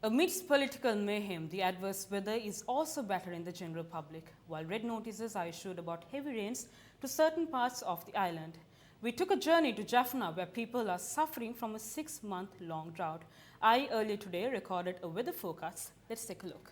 Amidst political mayhem, the adverse weather is also battering the general public, while red notices are issued about heavy rains to certain parts of the island. We took a journey to Jaffna, where people are suffering from a 6-month-long drought. I earlier today recorded a weather forecast. Let's take a look.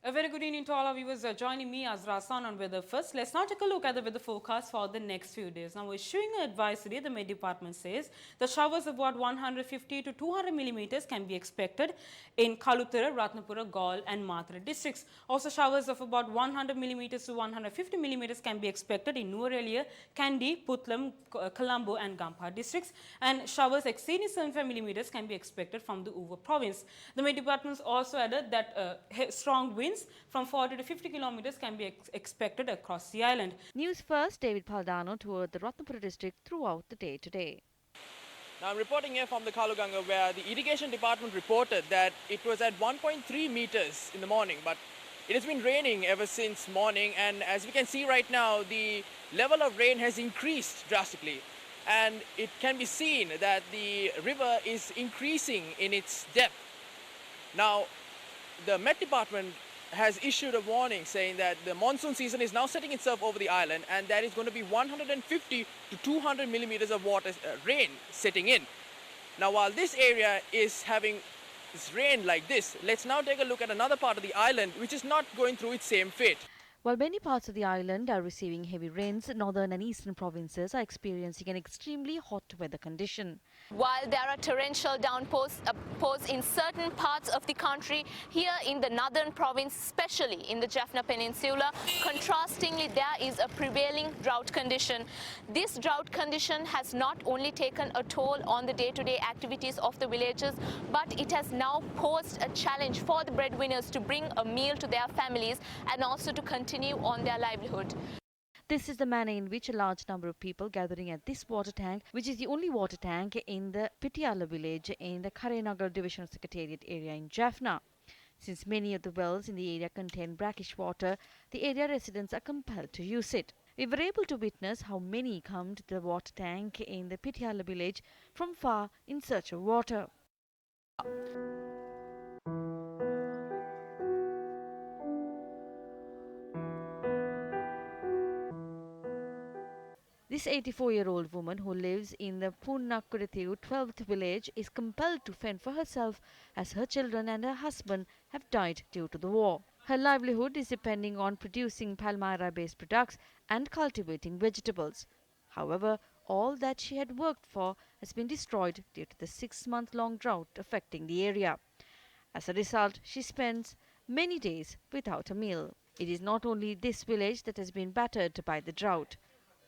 A very good evening to all our viewers joining me, Azra Hassan, on Weather First. Let's now take a look at the weather forecast for the next few days. Now, issuing an advisory, the Met Department says the showers of about 150 to 200 millimeters can be expected in Kalutara, Ratnapura, Gaul and Matra districts. Also, showers of about 100 millimeters to 150 millimeters can be expected in Nuwara, Kandy, Putlam, Colombo and Gampha districts. And showers exceeding 75 millimeters can be expected from the Uva province. The Met Department also added that strong winds from 40 to 50 kilometers can be expected across the island. News First, David Paldano toured the Ratnapura district throughout the day today. Now I'm reporting here from the Kaluganga, where the irrigation department reported that it was at 1.3 meters in the morning, but it has been raining ever since morning, and as we can see right now, the level of rain has increased drastically, and it can be seen that the river is increasing in its depth. Now the Met Department has issued a warning saying that the monsoon season is now setting itself over the island, and there is going to be 150 to 200 millimeters of rain setting in. Now, while this area is having rain like this, let's now take a look at another part of the island which is not going through its same fate. While many parts of the island are receiving heavy rains, northern and eastern provinces are experiencing an extremely hot weather condition. While there are torrential downpours in certain parts of the country, here in the northern province, especially in the Jaffna Peninsula, contrastingly there is a prevailing drought condition. This drought condition has not only taken a toll on the day-to-day activities of the villagers, but it has now posed a challenge for the breadwinners to bring a meal to their families and also to continue on their livelihood. This is the manner in which a large number of people gathering at this water tank, which is the only water tank in the Pitiala village in the Kharenagar Divisional Secretariat area in Jaffna. Since many of the wells in the area contain brackish water, the area residents are compelled to use it. We were able to witness how many come to the water tank in the Pitiala village from far in search of water. This 84-year-old woman who lives in the Punnakurithiru 12th village is compelled to fend for herself as her children and her husband have died due to the war. Her livelihood is depending on producing Palmyra-based products and cultivating vegetables. However, all that she had worked for has been destroyed due to the 6-month-long drought affecting the area. As a result, she spends many days without a meal. It is not only this village that has been battered by the drought.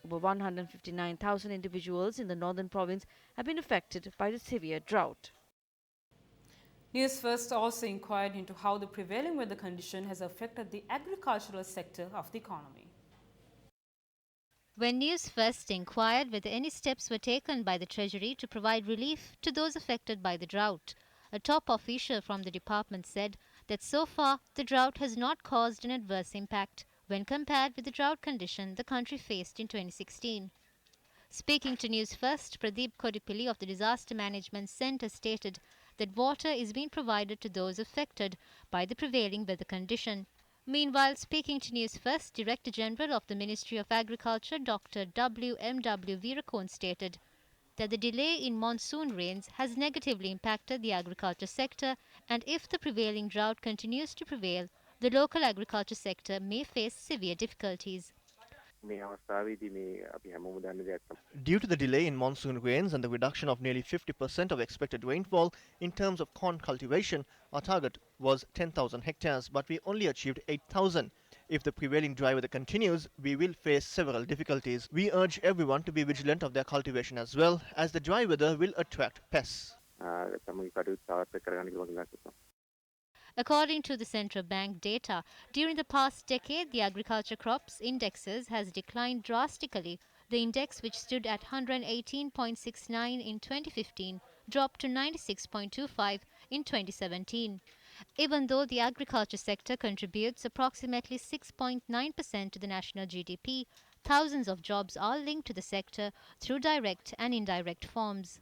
Over 159,000 individuals in the northern province have been affected by the severe drought. News First also inquired into how the prevailing weather condition has affected the agricultural sector of the economy. When News First inquired whether any steps were taken by the Treasury to provide relief to those affected by the drought, a top official from the department said that so far the drought has not caused an adverse impact when compared with the drought condition the country faced in 2016. Speaking to News First, Pradeep Kodipilli of the Disaster Management Centre stated that water is being provided to those affected by the prevailing weather condition. Meanwhile, speaking to News First, Director General of the Ministry of Agriculture, Dr. W.M.W. Veerakon stated that the delay in monsoon rains has negatively impacted the agriculture sector, and if the prevailing drought continues to prevail, the local agriculture sector may face severe difficulties. Due to the delay in monsoon rains and the reduction of nearly 50% of expected rainfall in terms of corn cultivation, our target was 10,000 hectares, but we only achieved 8,000. If the prevailing dry weather continues, we will face several difficulties. We urge everyone to be vigilant of their cultivation as well, as the dry weather will attract pests. According to the central bank data, during the past decade, the agriculture crops indexes has declined drastically. The index, which stood at 118.69 in 2015, dropped to 96.25 in 2017. Even though the agriculture sector contributes approximately 6.9% to the national GDP, thousands of jobs are linked to the sector through direct and indirect forms.